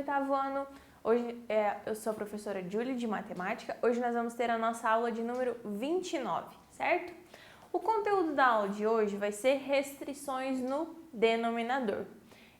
oitavo ano. Hoje eu sou a professora Júlia de Matemática. Hoje nós vamos ter a nossa aula de número 29, certo? O conteúdo da aula de hoje vai ser restrições no denominador.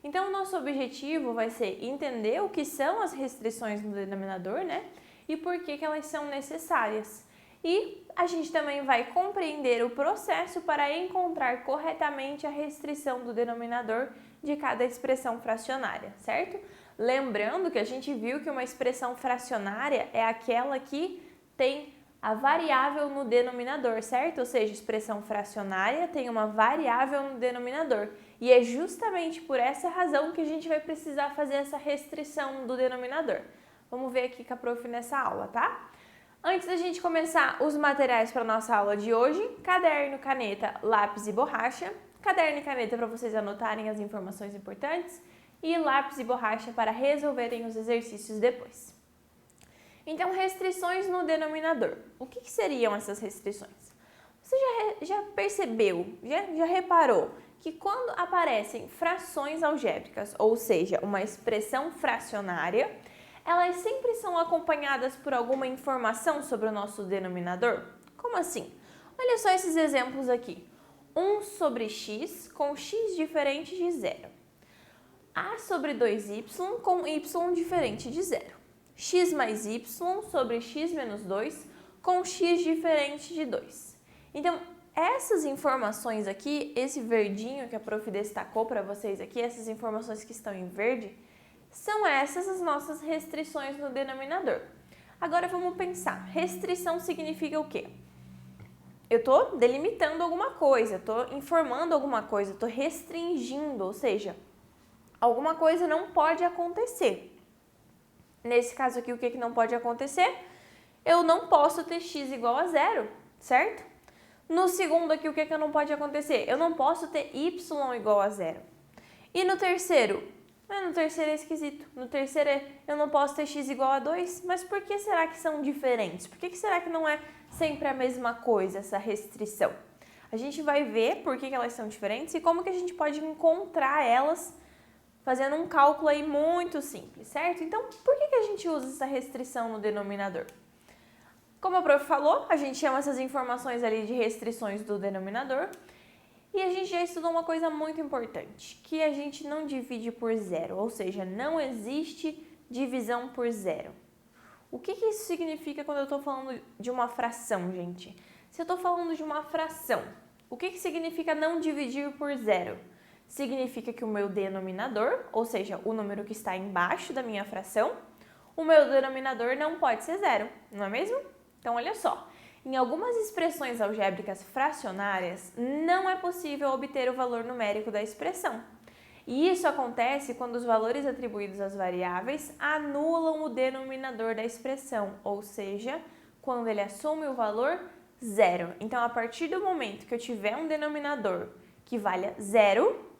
Então, o nosso objetivo vai ser entender o que são as restrições no denominador, né? E por que elas são necessárias. E a gente também vai compreender o processo para encontrar corretamente a restrição do denominador de cada expressão fracionária, certo? Lembrando que a gente viu que uma expressão fracionária é aquela que tem a variável no denominador, certo? Ou seja, expressão fracionária tem uma variável no denominador. E é justamente por essa razão que a gente vai precisar fazer essa restrição do denominador. Vamos ver aqui com a prof nessa aula, tá? Antes da gente começar os materiais para a nossa aula de hoje, caderno, caneta, lápis e borracha. Caderno e caneta para vocês anotarem as informações importantes e lápis e borracha para resolverem os exercícios depois. Então, restrições no denominador. O que seriam essas restrições? Você já percebeu, já reparou que quando aparecem frações algébricas, ou seja, uma expressão fracionária, elas sempre são acompanhadas por alguma informação sobre o nosso denominador? Como assim? Olha só esses exemplos aqui. 1 sobre x com x diferente de zero. A sobre 2y com y diferente de zero. X mais y sobre x menos 2 com x diferente de 2. Então, essas informações aqui, esse verdinho que a prof destacou para vocês aqui, essas informações que estão em verde, são essas as nossas restrições no denominador. Agora vamos pensar, restrição significa o quê? Eu estou delimitando alguma coisa, estou informando alguma coisa, estou restringindo, ou seja, alguma coisa não pode acontecer. Nesse caso aqui, o que não pode acontecer? Eu não posso ter x igual a zero, certo? No segundo aqui, o que não pode acontecer? Eu não posso ter y igual a zero. E no terceiro? No terceiro é esquisito. No terceiro eu não posso ter x igual a 2. Mas por que será que são diferentes? Por que será que não é sempre a mesma coisa, essa restrição? A gente vai ver por que elas são diferentes e como que a gente pode encontrar elas fazendo um cálculo aí muito simples, certo? Então, por que a gente usa essa restrição no denominador? Como a prof falou, a gente chama essas informações ali de restrições do denominador. E a gente já estudou uma coisa muito importante, que a gente não divide por zero, ou seja, não existe divisão por zero. O que isso significa quando eu estou falando de uma fração, gente? Se eu estou falando de uma fração, o que significa não dividir por zero? Significa que o meu denominador, ou seja, o número que está embaixo da minha fração, o meu denominador não pode ser zero, não é mesmo? Então, olha só. Em algumas expressões algébricas fracionárias, não é possível obter o valor numérico da expressão. E isso acontece quando os valores atribuídos às variáveis anulam o denominador da expressão, ou seja, quando ele assume o valor zero. Então, a partir do momento que eu tiver um denominador que valha zero,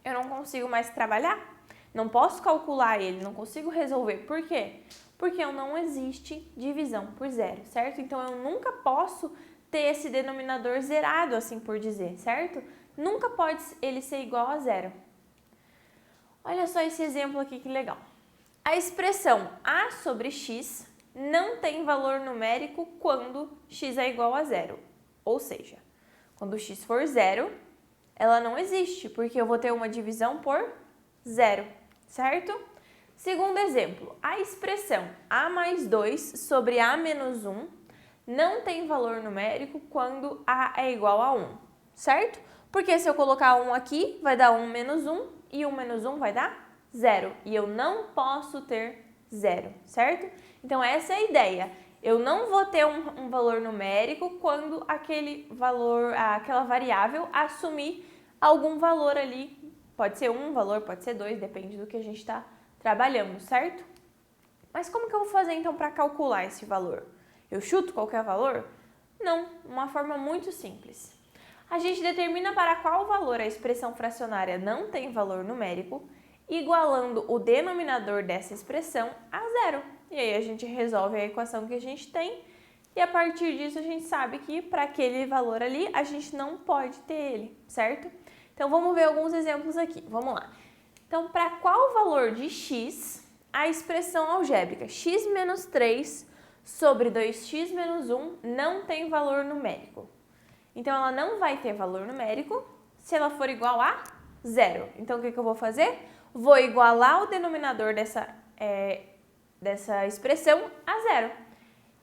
eu não consigo mais trabalhar. Não posso calcular ele, não consigo resolver. Por quê? Porque não existe divisão por zero, certo? Então, eu nunca posso ter esse denominador zerado, assim por dizer, certo? Nunca pode ele ser igual a zero. Olha só esse exemplo aqui, que legal. A expressão a sobre x não tem valor numérico quando x é igual a zero. Ou seja, quando x for zero, ela não existe, porque eu vou ter uma divisão por zero, certo? Segundo exemplo, a expressão a mais 2 sobre a menos 1 não tem valor numérico quando a é igual a 1, certo? Porque se eu colocar 1 aqui, vai dar 1 menos 1 e 1 menos 1 vai dar 0. E eu não posso ter 0, certo? Então, essa é a ideia. Eu não vou ter um valor numérico quando aquela variável assumir algum valor ali. Pode ser 1 valor, pode ser 2, depende do que a gente está trabalhando, certo? Mas como que eu vou fazer então para calcular esse valor? Eu chuto qualquer valor? Não, uma forma muito simples. A gente determina para qual valor a expressão fracionária não tem valor numérico, igualando o denominador dessa expressão a zero. E aí a gente resolve a equação que a gente tem e a partir disso a gente sabe que para aquele valor ali a gente não pode ter ele, certo? Então vamos ver alguns exemplos aqui, vamos lá. Então, para qual valor de x a expressão algébrica x menos 3 sobre 2x menos 1 não tem valor numérico. Então, ela não vai ter valor numérico se ela for igual a zero. Então, o que eu vou fazer? Vou igualar o denominador dessa expressão a zero.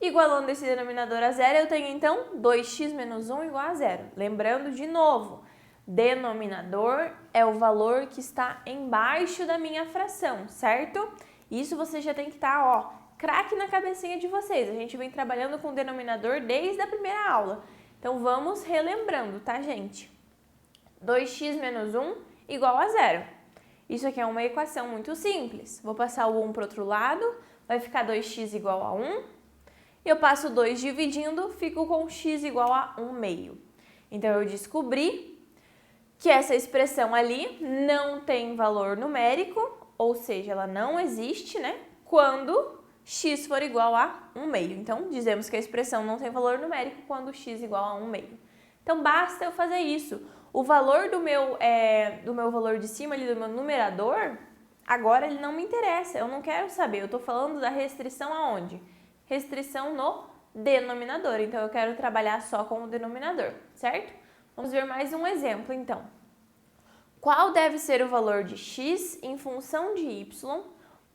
Igualando esse denominador a zero, eu tenho, então, 2x menos 1 igual a zero. Lembrando, de novo, denominador é o valor que está embaixo da minha fração, certo? Isso você já tem que estar, ó, craque na cabecinha de vocês. A gente vem trabalhando com o denominador desde a primeira aula. Então, vamos relembrando, tá, gente? 2x menos 1 igual a zero. Isso aqui é uma equação muito simples. Vou passar o 1 para o outro lado, vai ficar 2x igual a 1. Eu passo 2 dividindo, fico com x igual a 1 meio. Então, eu descobri que essa expressão ali não tem valor numérico, ou seja, ela não existe, né? Quando x for igual a 1 meio. Então, dizemos que a expressão não tem valor numérico quando x igual a 1 meio. Então, basta eu fazer isso. O valor do meu valor de cima, ali, do meu numerador, agora ele não me interessa. Eu não quero saber. Eu estou falando da restrição aonde? Restrição no denominador. Então, eu quero trabalhar só com o denominador, certo? Vamos ver mais um exemplo, então. Qual deve ser o valor de x em função de y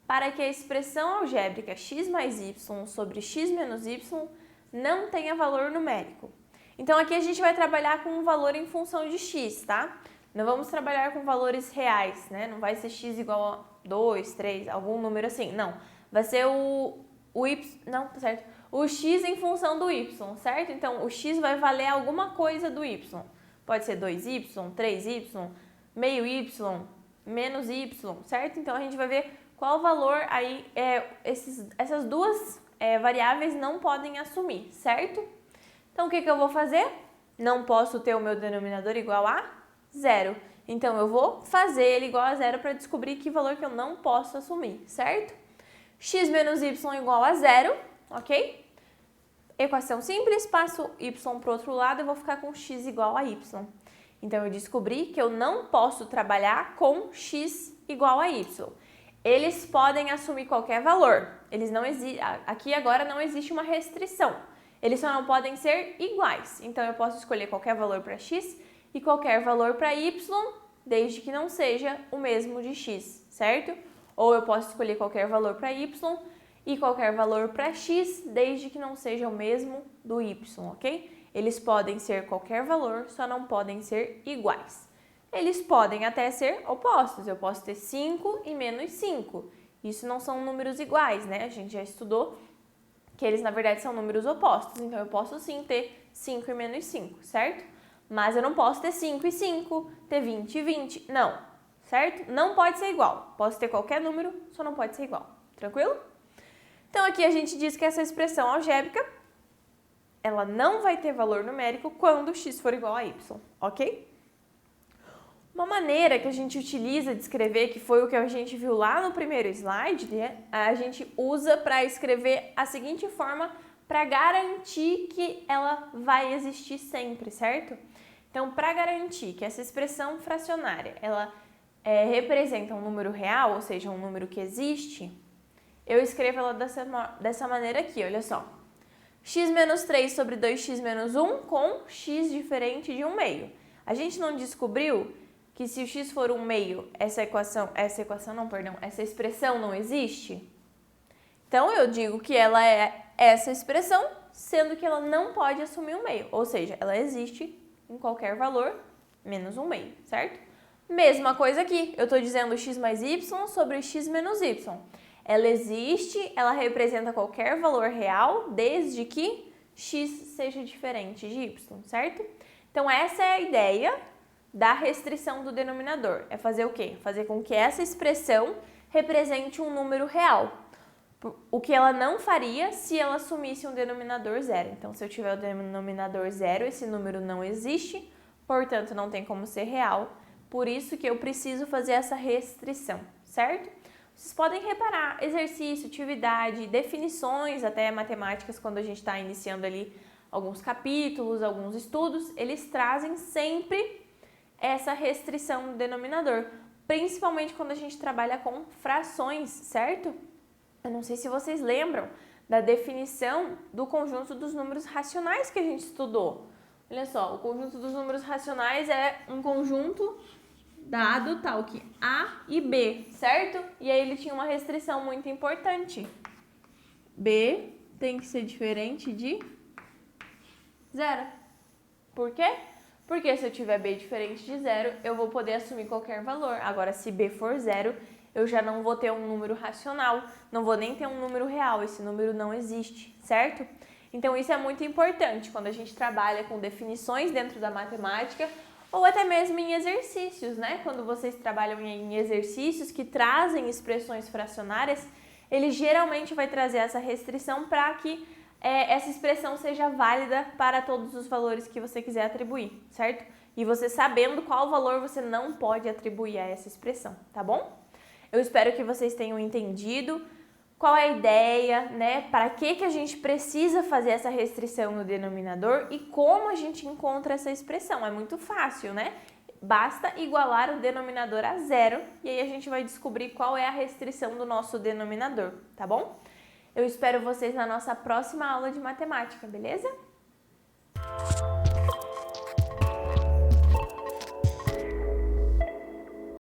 para que a expressão algébrica x mais y sobre x menos y não tenha valor numérico? Então, aqui a gente vai trabalhar com um valor em função de x, tá? Não vamos trabalhar com valores reais, né? Não vai ser x igual a 2, 3, algum número assim, não. Vai ser o y, não, tá certo? O x em função do y, certo? Então, o x vai valer alguma coisa do y. Pode ser 2y, 3y, meio y, menos y, certo? Então, a gente vai ver qual valor aí essas duas variáveis não podem assumir, certo? Então, o que eu vou fazer? Não posso ter o meu denominador igual a zero. Então, eu vou fazer ele igual a zero para descobrir que valor que eu não posso assumir, certo? X menos y igual a zero, ok? Equação simples, passo y para o outro lado e vou ficar com x igual a y. Então, eu descobri que eu não posso trabalhar com x igual a y. Eles podem assumir qualquer valor. Aqui agora não existe uma restrição. Eles só não podem ser iguais. Então, eu posso escolher qualquer valor para x e qualquer valor para y, desde que não seja o mesmo de x, certo? Ou eu posso escolher qualquer valor para y e qualquer valor para x, desde que não seja o mesmo do y, ok? Eles podem ser qualquer valor, só não podem ser iguais. Eles podem até ser opostos. Eu posso ter 5 e menos 5. Isso não são números iguais, né? A gente já estudou que eles, na verdade, são números opostos. Então, eu posso sim ter 5 e menos 5, certo? Mas eu não posso ter 5 e 5, ter 20 e 20. Não, certo? Não pode ser igual. Posso ter qualquer número, só não pode ser igual. Tranquilo? Então, aqui a gente diz que essa expressão algébrica, ela não vai ter valor numérico quando x for igual a y, ok? Uma maneira que a gente utiliza de escrever, que foi o que a gente viu lá no primeiro slide, né? A gente usa para escrever a seguinte forma para garantir que ela vai existir sempre, certo? Então, para garantir que essa expressão fracionária, ela representa um número real, ou seja, um número que existe, eu escrevo ela dessa maneira aqui, olha só. X menos 3 sobre 2x menos 1 com x diferente de 1 meio. A gente não descobriu que se o x for 1 meio, essa expressão não existe? Então, eu digo que ela é essa expressão, sendo que ela não pode assumir 1 meio. Ou seja, ela existe em qualquer valor menos 1 meio, certo? Mesma coisa aqui, eu estou dizendo x mais y sobre x menos y. Ela existe, ela representa qualquer valor real, desde que x seja diferente de y, certo? Então, essa é a ideia da restrição do denominador. É fazer o quê? Fazer com que essa expressão represente um número real. O que ela não faria se ela assumisse um denominador zero. Então, se eu tiver o denominador zero, esse número não existe, portanto, não tem como ser real. Por isso que eu preciso fazer essa restrição, certo? Vocês podem reparar, exercício, atividade, definições, até matemáticas, quando a gente está iniciando ali alguns capítulos, alguns estudos, eles trazem sempre essa restrição do denominador, principalmente quando a gente trabalha com frações, certo? Eu não sei se vocês lembram da definição do conjunto dos números racionais que a gente estudou. Olha só, o conjunto dos números racionais é um conjunto dado tal que A e B, certo? E aí ele tinha uma restrição muito importante. B tem que ser diferente de 0. Por quê? Porque se eu tiver B diferente de 0, eu vou poder assumir qualquer valor. Agora, se B for 0, eu já não vou ter um número racional, não vou nem ter um número real, esse número não existe, certo? Então, isso é muito importante quando a gente trabalha com definições dentro da matemática ou até mesmo em exercícios, né? Quando vocês trabalham em exercícios que trazem expressões fracionárias, ele geralmente vai trazer essa restrição para que essa expressão seja válida para todos os valores que você quiser atribuir, certo? E você sabendo qual valor você não pode atribuir a essa expressão, tá bom? Eu espero que vocês tenham entendido qual é a ideia, né? Para que a gente precisa fazer essa restrição no denominador e como a gente encontra essa expressão. É muito fácil, né? Basta igualar o denominador a 0 e aí a gente vai descobrir qual é a restrição do nosso denominador, tá bom? Eu espero vocês na nossa próxima aula de matemática, beleza?